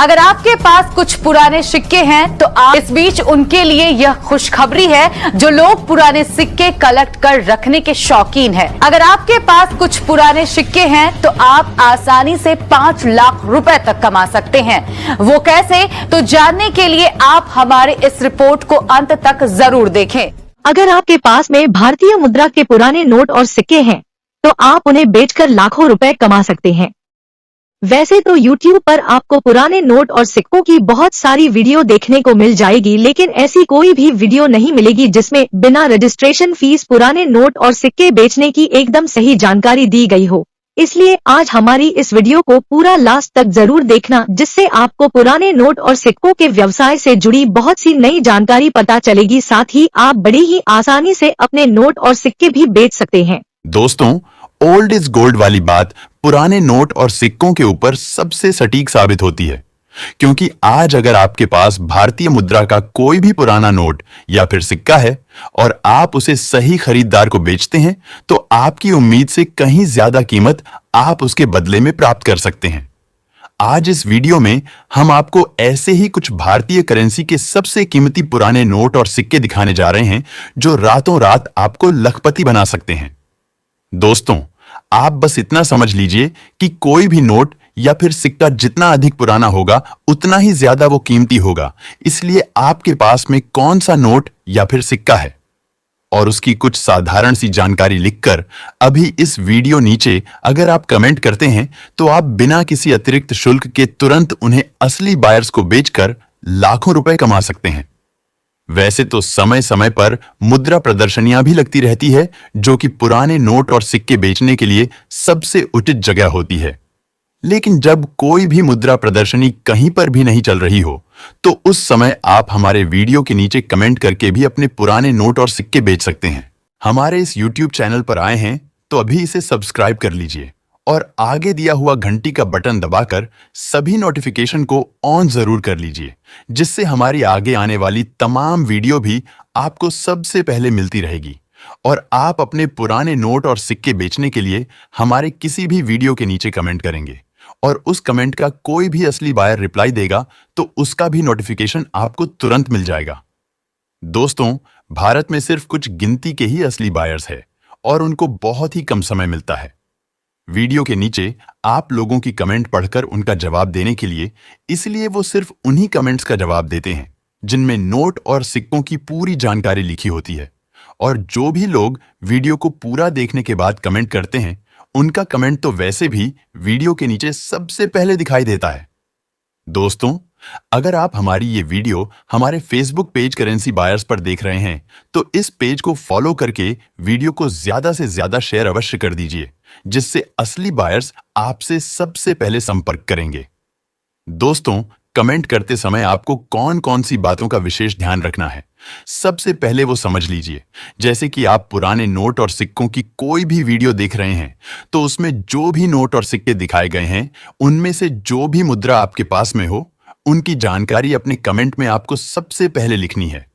अगर आपके पास कुछ पुराने सिक्के हैं तो आप इस बीच उनके लिए यह खुशखबरी है जो लोग पुराने सिक्के कलेक्ट कर रखने के शौकीन हैं। अगर आपके पास कुछ पुराने सिक्के हैं तो आप आसानी से 5 लाख रुपए तक कमा सकते हैं। वो कैसे, तो जानने के लिए आप हमारे इस रिपोर्ट को अंत तक जरूर देखें। अगर आपके पास में भारतीय मुद्रा के पुराने नोट और सिक्के हैं तो आप उन्हें बेचकर लाखों रुपए कमा सकते हैं। वैसे तो YouTube पर आपको पुराने नोट और सिक्कों की बहुत सारी वीडियो देखने को मिल जाएगी, लेकिन ऐसी कोई भी वीडियो नहीं मिलेगी जिसमें बिना रजिस्ट्रेशन फीस पुराने नोट और सिक्के बेचने की एकदम सही जानकारी दी गई हो। इसलिए आज हमारी इस वीडियो को पूरा लास्ट तक जरूर देखना, जिससे आपको पुराने नोट और सिक्कों के व्यवसाय से जुड़ी बहुत सी नई जानकारी पता चलेगी। साथ ही आप बड़ी ही आसानी से अपने नोट और सिक्के भी बेच सकते हैं। दोस्तों, ओल्ड इज गोल्ड वाली बात पुराने नोट और सिक्कों के ऊपर सबसे सटीक साबित होती है, क्योंकि आज अगर आपके पास भारतीय मुद्रा का कोई भी पुराना नोट या फिर सिक्का है और आप उसे सही खरीदार को बेचते हैं तो आपकी उम्मीद से कहीं ज्यादा कीमत आप उसके बदले में प्राप्त कर सकते हैं। आज इस वीडियो में हम आपको ऐसे ही कुछ भारतीय करेंसी के सबसे कीमती पुराने नोट और सिक्के दिखाने जा रहे हैं जो रातों रात आपको लखपति बना सकते हैं। दोस्तों, आप बस इतना समझ लीजिए कि कोई भी नोट या फिर सिक्का जितना अधिक पुराना होगा उतना ही ज्यादा वो कीमती होगा। इसलिए आपके पास में कौन सा नोट या फिर सिक्का है और उसकी कुछ साधारण सी जानकारी लिखकर अभी इस वीडियो नीचे अगर आप कमेंट करते हैं तो आप बिना किसी अतिरिक्त शुल्क के तुरंत उन्हें असली बायर्स को बेचकर लाखों रुपए कमा सकते हैं। वैसे तो समय समय पर मुद्रा प्रदर्शनियां भी लगती रहती है जो कि पुराने नोट और सिक्के बेचने के लिए सबसे उचित जगह होती है, लेकिन जब कोई भी मुद्रा प्रदर्शनी कहीं पर भी नहीं चल रही हो तो उस समय आप हमारे वीडियो के नीचे कमेंट करके भी अपने पुराने नोट और सिक्के बेच सकते हैं। हमारे इस YouTube चैनल पर आए हैं तो अभी इसे सब्सक्राइब कर लीजिए और आगे दिया हुआ घंटी का बटन दबाकर सभी नोटिफिकेशन को ऑन जरूर कर लीजिए, जिससे हमारी आगे आने वाली तमाम वीडियो भी आपको सबसे पहले मिलती रहेगी। और आप अपने पुराने नोट और सिक्के बेचने के लिए हमारे किसी भी वीडियो के नीचे कमेंट करेंगे और उस कमेंट का कोई भी असली बायर रिप्लाई देगा तो उसका भी नोटिफिकेशन आपको तुरंत मिल जाएगा। दोस्तों, भारत में सिर्फ कुछ गिनती के ही असली बायर्स है और उनको बहुत ही कम समय मिलता है। वीडियो के नीचे आप लोगों की कमेंट पढ़कर उनका जवाब देने के लिए इसलिए वो सिर्फ उन्हीं कमेंट्स का जवाब देते हैं जिनमें नोट और सिक्कों की पूरी जानकारी लिखी होती है। और जो भी लोग वीडियो को पूरा देखने के बाद कमेंट करते हैं उनका कमेंट तो वैसे भी वीडियो के नीचे सबसे पहले दिखाई देता है। दोस्तों, अगर आप हमारी ये वीडियो हमारे फेसबुक पेज करेंसी बायर्स पर देख रहे हैं तो इस पेज को फॉलो करके वीडियो को ज्यादा से ज्यादा शेयर अवश्य कर दीजिए, जिससे असली बायर्स आपसे सबसे पहले संपर्क करेंगे। दोस्तों, कमेंट करते समय आपको कौन कौन सी बातों का विशेष ध्यान रखना है, सबसे पहले वो समझ लीजिए। जैसे कि आप पुराने नोट और सिक्कों की कोई भी वीडियो देख रहे हैं तो उसमें जो भी नोट और सिक्के दिखाए गए हैं उनमें से जो भी मुद्रा आपके पास में हो उनकी जानकारी अपने कमेंट में आपको सबसे पहले लिखनी है।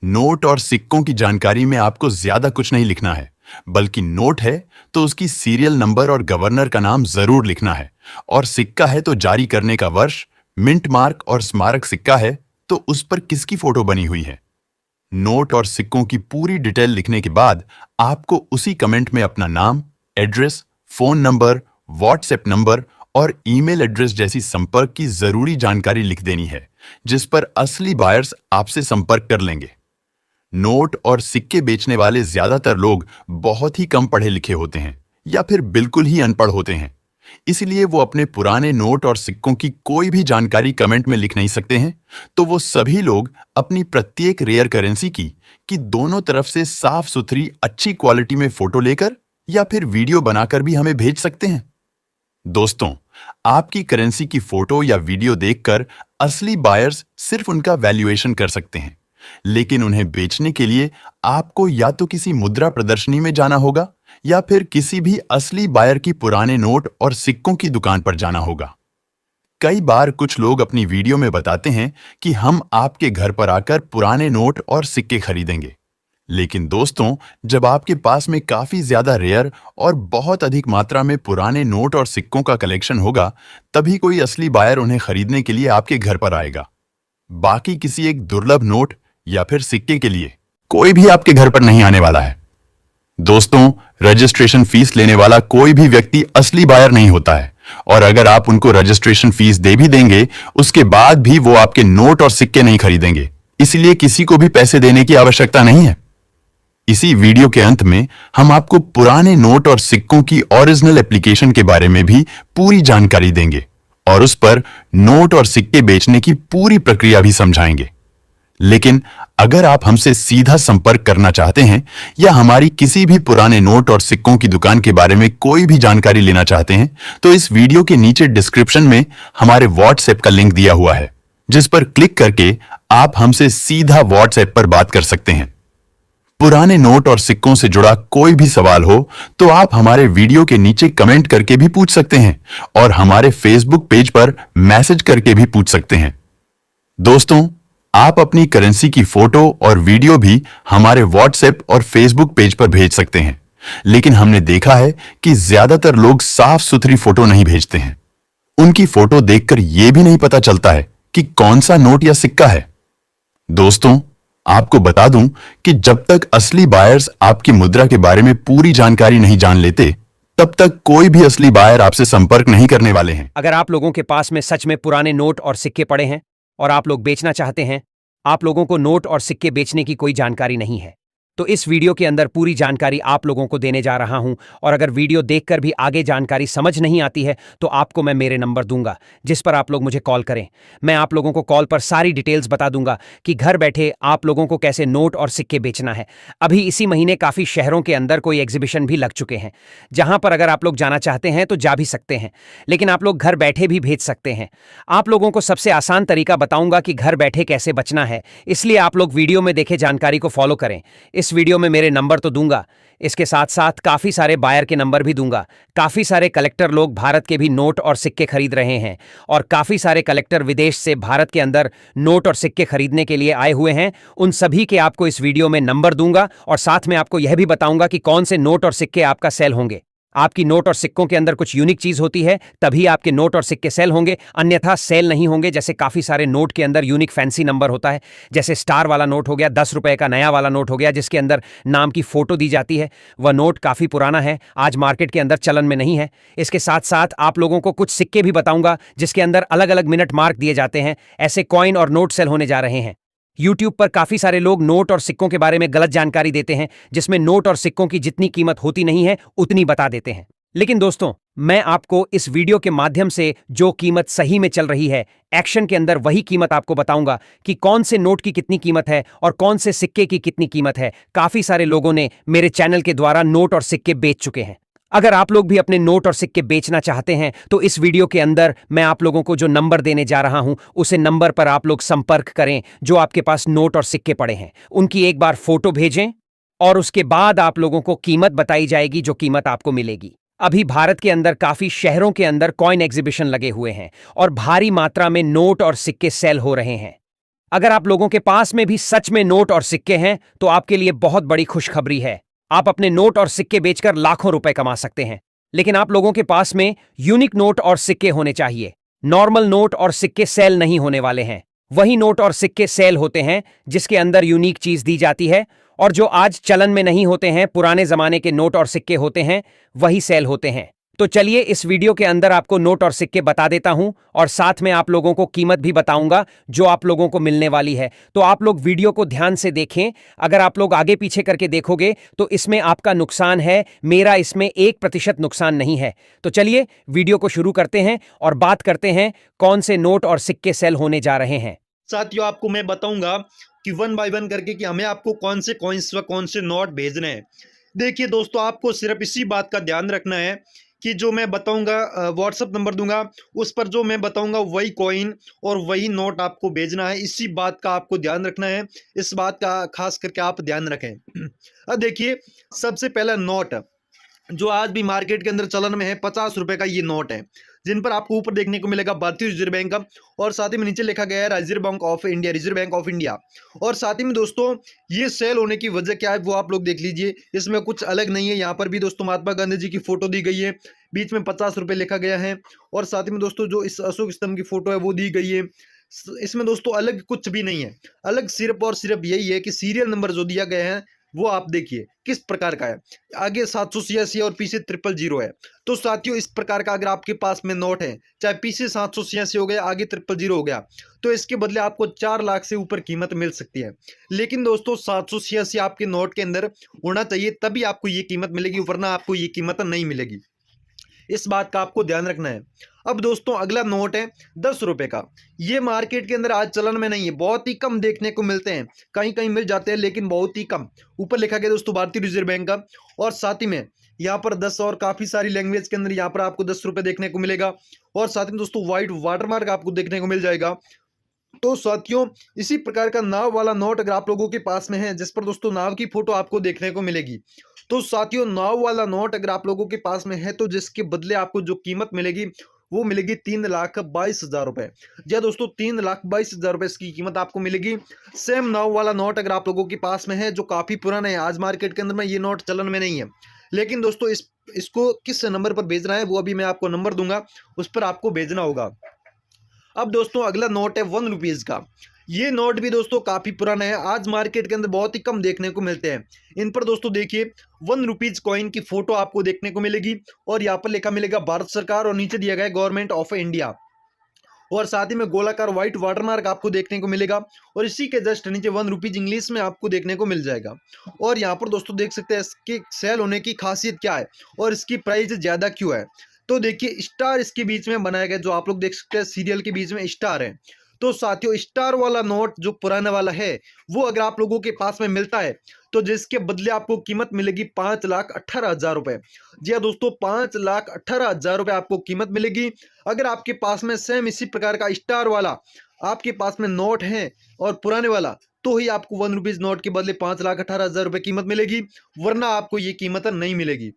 नोट और सिक्कों की जानकारी में आपको ज्यादा कुछ नहीं लिखना है, बल्कि नोट है तो उसकी सीरियल नंबर और गवर्नर का नाम जरूर लिखना है, और सिक्का है तो जारी करने का वर्ष, मिंट मार्क और स्मारक सिक्का है तो उस पर किसकी फोटो बनी हुई है। नोट और सिक्कों की पूरी डिटेल लिखने के बाद आपको उसी कमेंट में अपना नाम, address, phone number, WhatsApp number और ईमेल एड्रेस जैसी संपर्क की जरूरी जानकारी लिख देनी है, जिस पर असली बायर्स आपसे संपर्क कर लेंगे। नोट और सिक्के बेचने वाले ज्यादातर लोग बहुत ही कम पढ़े लिखे होते हैं या फिर बिल्कुल ही अनपढ़ होते हैं, इसलिए वो अपने पुराने नोट और सिक्कों की कोई भी जानकारी कमेंट में लिख नहीं सकते हैं। तो वो सभी लोग अपनी प्रत्येक रेयर करेंसी की दोनों तरफ से साफ सुथरी अच्छी क्वालिटी में फोटो लेकर या फिर वीडियो बनाकर भी हमें भेज सकते हैं। दोस्तों, आपकी करेंसी की फोटो या वीडियो देखकर असली बायर्स सिर्फ उनका वैल्यूएशन कर सकते हैं, लेकिन उन्हें बेचने के लिए आपको या तो किसी मुद्रा प्रदर्शनी में जाना होगा या फिर किसी भी असली बायर की पुराने नोट और सिक्कों की दुकान पर जाना होगा। कई बार कुछ लोग अपनी वीडियो में बताते हैं कि हम आपके घर पर आकर पुराने नोट और सिक्के खरीदेंगे, लेकिन दोस्तों, जब आपके पास में काफी ज्यादा रेयर और बहुत अधिक मात्रा में पुराने नोट और सिक्कों का कलेक्शन होगा, तभी कोई असली बायर उन्हें खरीदने के लिए आपके घर पर आएगा। बाकी किसी एक दुर्लभ नोट या फिर सिक्के के लिए कोई भी आपके घर पर नहीं आने वाला है। दोस्तों, रजिस्ट्रेशन फीस लेने वाला कोई भी व्यक्ति असली बायर नहीं होता है, और अगर आप उनको रजिस्ट्रेशन फीस दे भी देंगे, उसके बाद भी वो आपके नोट और सिक्के नहीं खरीदेंगे। इसलिए किसी को भी पैसे देने की आवश्यकता नहीं है। इसी वीडियो के अंत में हम आपको पुराने नोट और सिक्कों की ओरिजिनल एप्लीकेशन के बारे में भी पूरी जानकारी देंगे और उस पर नोट और सिक्के बेचने की पूरी प्रक्रिया भी समझाएंगे। लेकिन अगर आप हमसे सीधा संपर्क करना चाहते हैं या हमारी किसी भी पुराने नोट और सिक्कों की दुकान के बारे में कोई भी जानकारी लेना चाहते हैं, तो इस वीडियो के नीचे डिस्क्रिप्शन में हमारे व्हाट्सएप का लिंक दिया हुआ है, जिस पर क्लिक करके आप हमसे सीधा व्हाट्सएप पर बात कर सकते हैं। पुराने नोट और सिक्कों से जुड़ा कोई भी सवाल हो तो आप हमारे वीडियो के नीचे कमेंट करके भी पूछ सकते हैं और हमारे फेसबुक पेज पर मैसेज करके भी पूछ सकते हैं। दोस्तों, आप अपनी करेंसी की फोटो और वीडियो भी हमारे व्हाट्सएप और फेसबुक पेज पर भेज सकते हैं, लेकिन हमने देखा है कि ज्यादातर लोग साफ सुथरी फोटो नहीं भेजते हैं। उनकी फोटो देखकर यह भी नहीं पता चलता है कि कौन सा नोट या सिक्का है। दोस्तों, आपको बता दूं कि जब तक असली बायर्स आपकी मुद्रा के बारे में पूरी जानकारी नहीं जान लेते, तब तक कोई भी असली बायर आपसे संपर्क नहीं करने वाले हैं। अगर आप लोगों के पास में सच में पुराने नोट और सिक्के पड़े हैं और आप लोग बेचना चाहते हैं, आप लोगों को नोट और सिक्के बेचने की कोई जानकारी नहीं है, तो इस वीडियो के अंदर पूरी जानकारी आप लोगों को देने जा रहा हूं। और अगर वीडियो देखकर भी आगे जानकारी समझ नहीं आती है तो आपको मैं मेरे नंबर दूंगा, जिस पर आप लोग मुझे कॉल करें। मैं आप लोगों को कॉल पर सारी डिटेल्स बता दूंगा कि घर बैठे आप लोगों को कैसे नोट और सिक्के बेचना है। अभी इसी महीने काफ़ी शहरों के अंदर कोई एग्जीबिशन भी लग चुके हैं, जहां पर अगर आप लोग जाना चाहते हैं तो जा भी सकते हैं, लेकिन आप लोग घर बैठे भी भेज सकते हैं। आप लोगों को सबसे आसान तरीका बताऊंगा कि घर बैठे कैसे बचना है, इसलिए आप लोग वीडियो में देखे जानकारी को फॉलो करें। इस वीडियो में मेरे नंबर तो दूंगा, इसके साथ साथ काफी सारे बायर के नंबर भी दूंगा। काफी सारे कलेक्टर लोग भारत के भी नोट और सिक्के खरीद रहे हैं और काफी सारे कलेक्टर विदेश से भारत के अंदर नोट और सिक्के खरीदने के लिए आए हुए हैं। उन सभी के आपको इस वीडियो में नंबर दूंगा और साथ में आपको यह भी बताऊंगा कि कौन से नोट और सिक्के आपका सेल होंगे। आपकी नोट और सिक्कों के अंदर कुछ यूनिक चीज होती है, तभी आपके नोट और सिक्के सेल होंगे, अन्यथा सेल नहीं होंगे। जैसे काफी सारे नोट के अंदर यूनिक फैंसी नंबर होता है, जैसे स्टार वाला नोट हो गया, 10 रुपए का नया वाला नोट हो गया जिसके अंदर नाम की फोटो दी जाती है। वह नोट काफी पुराना है, आज मार्केट के अंदर चलन में नहीं है। इसके साथ साथ आप लोगों को कुछ सिक्के भी बताऊंगा जिसके अंदर अलग अलग मिनट मार्क दिए जाते हैं। ऐसे कॉइन और नोट सेल होने जा रहे हैं। YouTube पर काफी सारे लोग नोट और सिक्कों के बारे में गलत जानकारी देते हैं, जिसमें नोट और सिक्कों की जितनी कीमत होती नहीं है उतनी बता देते हैं। लेकिन दोस्तों, मैं आपको इस वीडियो के माध्यम से जो कीमत सही में चल रही है, एक्शन के अंदर वही कीमत आपको बताऊंगा कि कौन से नोट की कितनी कीमत है और कौन से सिक्के की कितनी कीमत है। काफी सारे लोगों ने मेरे चैनल के द्वारा नोट और सिक्के बेच चुके हैं। अगर आप लोग भी अपने नोट और सिक्के बेचना चाहते हैं तो इस वीडियो के अंदर मैं आप लोगों को जो नंबर देने जा रहा हूं, उसे नंबर पर आप लोग संपर्क करें। जो आपके पास नोट और सिक्के पड़े हैं उनकी एक बार फोटो भेजें और उसके बाद आप लोगों को कीमत बताई जाएगी, जो कीमत आपको मिलेगी। अभी भारत के अंदर काफी शहरों के अंदर कॉइन एग्जीबिशन लगे हुए हैं और भारी मात्रा में नोट और सिक्के सेल हो रहे हैं। अगर आप लोगों के पास में भी सच में नोट और सिक्के हैं तो आपके लिए बहुत बड़ी खुशखबरी है। आप अपने नोट और सिक्के बेचकर लाखों रुपए कमा सकते हैं, लेकिन आप लोगों के पास में यूनिक नोट और सिक्के होने चाहिए। नॉर्मल नोट और सिक्के सेल नहीं होने वाले हैं। वही नोट और सिक्के सेल होते हैं जिसके अंदर यूनिक चीज दी जाती है, और जो आज चलन में नहीं होते हैं, पुराने जमाने के नोट और सिक्के होते हैं, वही सेल होते हैं। तो चलिए इस वीडियो के अंदर आपको नोट और सिक्के बता देता हूं और साथ में आप लोगों को कीमत भी बताऊंगा जो आप लोगों को मिलने वाली है। तो आप लोग वीडियो को ध्यान से देखें। अगर आप लोग आगे पीछे करके देखोगे तो इसमें आपका नुकसान है, मेरा इसमें 1% नुकसान नहीं है। तो चलिए वीडियो को शुरू करते हैं और बात करते हैं कौन से नोट और सिक्के सेल होने जा रहे हैं। साथियों, आपको मैं बताऊंगा कि 1 बाय 1 करके कि हमें आपको कौन से कॉइन्स व कौन से नोट भेजने हैं। देखिए दोस्तों, आपको सिर्फ इसी बात का ध्यान रखना है कि जो मैं बताऊंगा, व्हाट्सएप नंबर दूंगा, उस पर जो मैं बताऊंगा वही कॉइन और वही नोट आपको भेजना है। इसी बात का आपको ध्यान रखना है, इस बात का खास करके आप ध्यान रखें। अब देखिए, सबसे पहला नोट जो आज भी मार्केट के अंदर चलन में है, 50 रुपए का ये नोट है। जिन पर आपको ऊपर देखने को मिलेगा भारतीय रिजर्व बैंक का, और साथ ही में नीचे लिखा गया है reserve bank of India, reserve bank of India. और साथ ही में दोस्तों ये सेल होने की वजह क्या है वो आप लोग देख लीजिए, इसमें कुछ अलग नहीं है। यहाँ पर भी दोस्तों महात्मा गांधी जी की फोटो दी गई है, बीच में 50 रुपये लिखा गया है, और साथ ही में दोस्तों जो इस अशोक स्तंभ की फोटो है वो दी गई है। इसमें दोस्तों अलग कुछ भी नहीं है, अलग सिर्फ और सिर्फ यही है कि सीरियल नंबर जो दिया गया है वो आप देखिए किस प्रकार का है, आगे 786 और पीछे 000 है। तो साथियों इस प्रकार का अगर आपके पास में नोट है, चाहे पीछे 786 हो गया, आगे 000 हो गया, तो इसके बदले आपको 4 लाख से ऊपर कीमत मिल सकती है। लेकिन दोस्तों 786 आपके नोट के अंदर होना चाहिए, तभी आपको ये कीमत मिलेगी, वरना आपको ये कीमत नहीं मिलेगी। इस बात का आपको ध्यान रखना है। अब दोस्तों अगला नोट है 10 रुपए का। ये मार्केट के अंदर आज चलन में नहीं है, बहुत ही कम देखने को मिलते हैं, कहीं कहीं मिल जाते हैं लेकिन बहुत ही कम। ऊपर लिखा गया दोस्तों भारतीय रिजर्व बैंक का, और साथ ही में यहाँ पर 10 और काफ़ी सारी लैंग्वेज के अंदर यहाँ पर आपको 10 रुपये देखने को मिलेगा, और साथ ही में दोस्तों व्हाइट वाटरमार्क आपको देखने को मिल जाएगा। तो साथियों इसी प्रकार का नाव वाला नोट अगर आप लोगों के पास में है, जिस पर दोस्तों नाव की फोटो आपको देखने को मिलेगी, तो साथियों नाव वाला नोट अगर आप लोगों के पास में है तो जिसके बदले आपको जो कीमत मिलेगी वो मिलेगी 3,22,000 रुपए। जी हाँ दोस्तों 3,22,000 रुपए इसकी कीमत आपको मिलेगी। सेम नाव वाला नोट अगर आप लोगों के पास में है, जो काफ़ी पुराना है, आज मार्केट के अंदर में ये नोट चलन में नहीं है, लेकिन दोस्तों इसको किस नंबर पर भेजना है वो अभी मैं आपको नंबर दूंगा, उस पर आपको भेजना होगा। अब दोस्तों अगला नोट है 1 रुपीज़ का। ये नोट भी दोस्तों काफ़ी पुराना है, आज मार्केट के अंदर बहुत ही कम देखने को मिलते हैं। इन पर दोस्तों देखिए 1 रुपीज़ कॉइन की फोटो आपको देखने को मिलेगी, और यहाँ पर लिखा मिलेगा भारत सरकार, और नीचे दिया गया गवर्नमेंट ऑफ इंडिया, और साथ ही में गोलाकार व्हाइट वाटरमार्क आपको देखने को मिलेगा, और इसी के जस्ट नीचे 1 रुपीज़ इंग्लिश में आपको देखने को मिल जाएगा। और यहाँ पर दोस्तों देख सकते हैं इसके सेल होने की खासियत क्या है और इसकी प्राइस ज़्यादा क्यों है। तो देखिए स्टार इसके बीच में बनाया गया, जो आप लोग देख सकते हैं सीरियल के बीच में स्टार है। तो साथियों स्टार वाला नोट जो पुराना वाला है वो अगर आप लोगों के पास में मिलता है तो जिसके बदले आपको कीमत मिलेगी 5,18,000 रुपए। जी हाँ दोस्तों 5,18,000 रुपए आपको कीमत मिलेगी। अगर आपके पास में सेम इसी प्रकार का स्टार वाला आपके पास में नोट है और पुराने वाला, तो ही आपको 1 रुपीज़ नोट के बदले 5,18,000 रुपए कीमत मिलेगी, वरना आपको ये कीमत नहीं मिलेगी।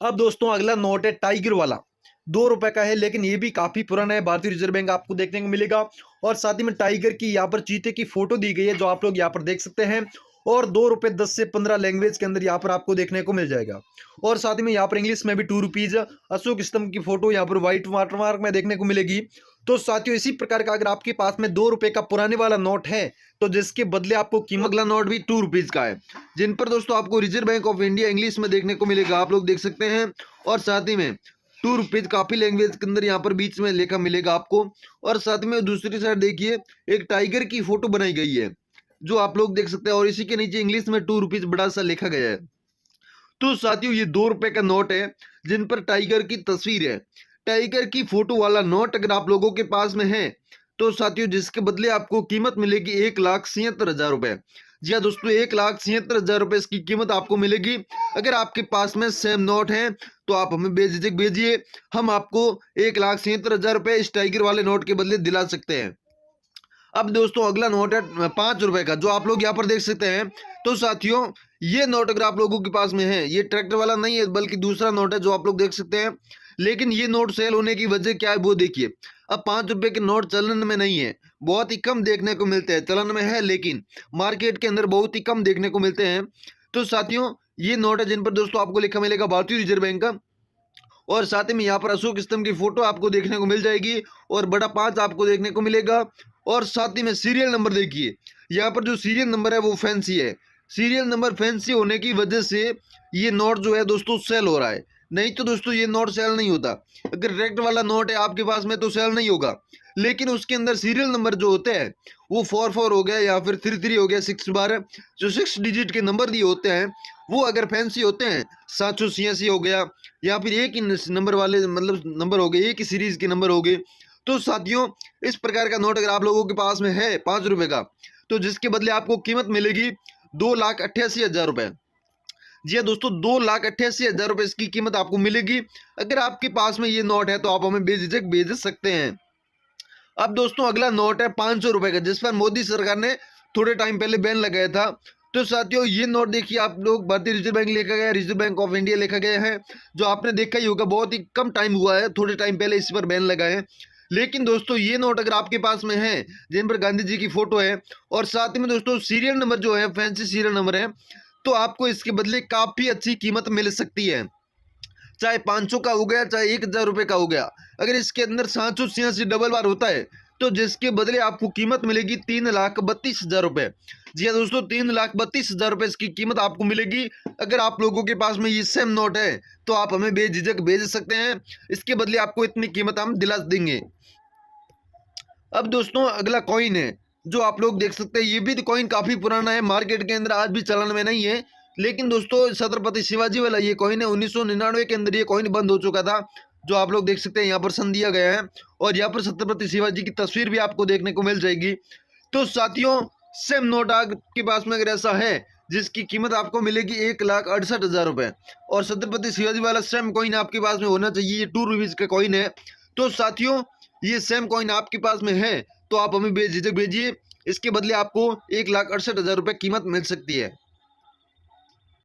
अब दोस्तों अगला नोट है टाइगर वाला, 2 रुपए का है, लेकिन ये भी काफ़ी पुराना है, भारतीय रिजर्व बैंक आपको देखने को मिलेगा, और साथ ही में टाइगर की यहाँ पर चीते की फोटो दी गई है, जो आप लोग यहाँ पर देख सकते हैं, और 2 रुपये 10 से 15 लैंग्वेज के अंदर यहाँ पर आपको देखने को मिल जाएगा। और साथ ही में यहाँ पर इंग्लिश में भी 2 रुपीज़ अशोक स्तंभ की फोटो यहाँ पर व्हाइट वाटरमार्क में देखने को मिलेगी। तो साथियों इसी प्रकार का अगर आपके पास में 2 रुपये का पुराने वाला नोट है तो जिसके बदले आपको कीमत, अगला नोट भी 2 रुपीज़ का है, जिन पर दोस्तों आपको reserve bank of India English में देखने को मिलेगा, आप लोग देख सकते हैं, और साथ ही में 2 रुपीज़ काफ़ी लैंग्वेज के अंदर यहाँ पर बीच में लिखा मिलेगा आपको। और साथ में दूसरी साइड देखिए एक टाइगर की फोटो बनाई गई है, जो आप लोग देख सकते हैं, और इसी के नीचे इंग्लिश में 2 रुपीज़ बड़ा सा लिखा गया है। तो साथियों ये 2 रुपये का नोट है जिन पर टाइगर की तस्वीर है। टाइगर की फोटो वाला नोट अगर आप लोगों के पास में है तो साथियों जिसके बदले आपको कीमत मिलेगी 1,76,000 रुपए। जी हाँ दोस्तों 1,76,000 रुपए इसकी कीमत आपको मिलेगी। अगर आपके पास में सेम नोट है तो आप हमें बेझिझक भेजिए, हम आपको 1,76,000 रुपए इस टाइगर वाले नोट के बदले दिला सकते हैं। अब दोस्तों अगला नोट है 5 रुपए का, जो आप लोग यहाँ पर देख सकते हैं। तो साथियों ये नोट अगर आप लोगों के पास में है, ये ट्रैक्टर वाला नहीं है बल्कि दूसरा नोट है, जो आप लोग देख सकते हैं। लेकिन ये नोट सेल होने की वजह क्या है वो देखिए। अब 5 रुपए के नोट चलन में नहीं है, बहुत ही कम देखने को मिलते हैं, चलन में है लेकिन मार्केट के अंदर बहुत ही कम देखने को मिलते हैं। तो साथियों ये नोट है जिन पर दोस्तों आपको लिखा मिलेगा भारतीय रिजर्व बैंक का, और साथ ही में यहाँ पर अशोक स्तंभ की फोटो आपको देखने को मिल जाएगी, और बड़ा 5 आपको देखने को मिलेगा। और साथ ही में सीरियल नंबर देखिए, यहाँ पर जो सीरियल नंबर है वो फैंसी है। सीरियल नंबर फैंसी होने की वजह से ये नोट जो है दोस्तों सेल हो रहा है, नहीं तो दोस्तों ये नोट सेल नहीं होता। अगर डायरेक्ट वाला नोट है आपके पास में तो सेल नहीं होगा, लेकिन उसके अंदर सीरियल नंबर जो होते हैं वो 44 हो गया या फिर 33 हो गया, 6 बार जो 6 डिजिट के नंबर दिए होते हैं वो अगर फैंसी होते हैं, 786 हो गया, या फिर एक ही नंबर वाले मतलब नंबर हो गए, एक ही सीरीज के नंबर हो गए। तो साथियों इस प्रकार का नोट अगर आप लोगों के पास में है 5 रुपए का, तो जिसके बदले आपको कीमत मिलेगी 2,88,000 रुपए। जी हाँ दोस्तों 2,88,000 रुपए इसकी कीमत आपको मिलेगी। अगर आपके पास में ये नोट है तो आप हमें बेझिझक भेज सकते हैं। अब दोस्तों अगला नोट है 500 रुपए का, जिस पर मोदी सरकार ने थोड़े टाइम पहले बैन लगाया था। तो साथियों ये नोट देखिए आप लोग, भारतीय रिजर्व बैंक लिखा गया है, रिजर्व बैंक ऑफ इंडिया लिखा गया है, जो आपने देखा ही होगा, बहुत ही कम टाइम हुआ है, थोड़े टाइम पहले इस पर बैन लगा है। लेकिन दोस्तों ये नोट अगर आपके पास में है जिन पर गांधी जी की फोटो है और साथ में दोस्तों सीरियल नंबर जो है फैंसी सीरियल नंबर है, तो आपको इसके बदले काफ़ी अच्छी कीमत मिल सकती है। चाहे 500 का हो गया, चाहे 1000 रुपये का हो गया, अगर इसके अंदर 786 डबल बार होता है तो जिसके बदले आपको कीमत मिलेगी 3,32,000 रुपये। जी हाँ दोस्तों, 3,32,000 रुपये इसकी कीमत आपको मिलेगी। अगर आप लोगों के पास में ये सेम नोट है तो आप हमें बेझिझक भेज सकते हैं, इसके बदले आपको इतनी कीमत हम दिला देंगे। अब दोस्तों अगला कॉइन है जो आप लोग देख सकते हैं, ये भी कॉइन काफ़ी पुराना है, मार्केट के अंदर आज भी चलन में नहीं है। लेकिन दोस्तों छत्रपति शिवाजी वाला ये कॉइन है, 1999 के अंदर ये कॉइन बंद हो चुका था, जो आप लोग देख सकते हैं यहाँ पर सन दिया गया है और यहाँ पर छत्रपति शिवाजी की तस्वीर भी आपको देखने को मिल जाएगी। तो साथियों सेम नोट आपके पास में अगर ऐसा है जिसकी कीमत आपको मिलेगी 1,68,000 रुपये और छत्रपति शिवाजी वाला सेम कॉइन आपके पास में होना चाहिए, ये 2 रुपीज़ का कॉइन है। तो साथियों ये सेम कॉइन आपके पास में है तो आप हमें बेझिझक भेजिए, इसके बदले आपको 1,68,000 रुपये कीमत मिल सकती है।